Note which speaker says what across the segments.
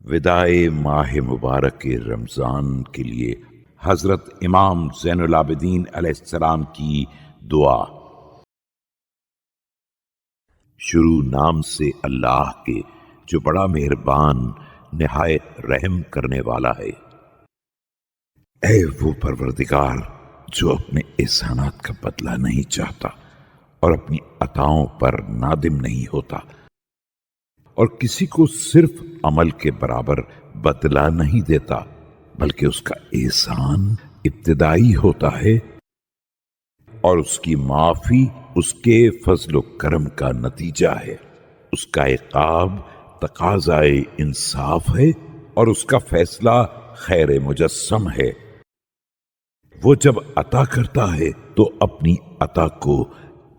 Speaker 1: وداع ماہ مبارک رمضان کے لیے حضرت امام زین العابدین علیہ السلام کی دعا۔ شروع نام سے اللہ کے جو بڑا مہربان نہایت رحم کرنے والا ہے۔ اے وہ پروردگار جو اپنے احسانات کا بدلہ نہیں چاہتا اور اپنی عطاؤں پر نادم نہیں ہوتا، اور کسی کو صرف عمل کے برابر بدلہ نہیں دیتا، بلکہ اس کا احسان ابتدائی ہوتا ہے اور اس کی معافی اس کے فضل و کرم کا نتیجہ ہے۔ اس کا عقاب تقاضائے انصاف ہے اور اس کا فیصلہ خیر مجسم ہے۔ وہ جب عطا کرتا ہے تو اپنی عطا کو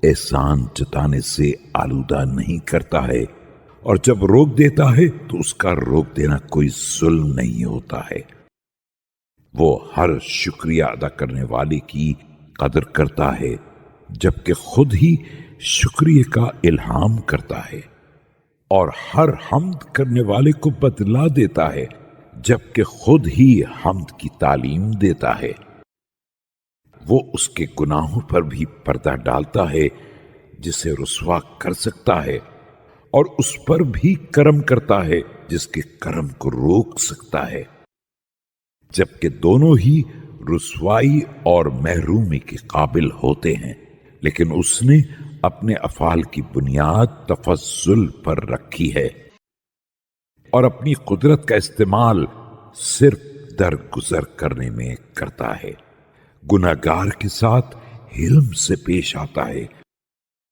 Speaker 1: احسان جتانے سے آلودہ نہیں کرتا ہے، اور جب روک دیتا ہے تو اس کا روک دینا کوئی ظلم نہیں ہوتا ہے۔ وہ ہر شکریہ ادا کرنے والے کی قدر کرتا ہے، جبکہ خود ہی شکریہ کا الہام کرتا ہے، اور ہر حمد کرنے والے کو بدلا دیتا ہے، جبکہ خود ہی حمد کی تعلیم دیتا ہے۔ وہ اس کے گناہوں پر بھی پردہ ڈالتا ہے جسے رسوا کر سکتا ہے، اور اس پر بھی کرم کرتا ہے جس کے کرم کو روک سکتا ہے، جبکہ دونوں ہی رسوائی اور محرومی کے قابل ہوتے ہیں، لیکن اس نے اپنے افعال کی بنیاد تفضل پر رکھی ہے اور اپنی قدرت کا استعمال صرف درگزر کرنے میں کرتا ہے۔ گناہگار کے ساتھ حلم سے پیش آتا ہے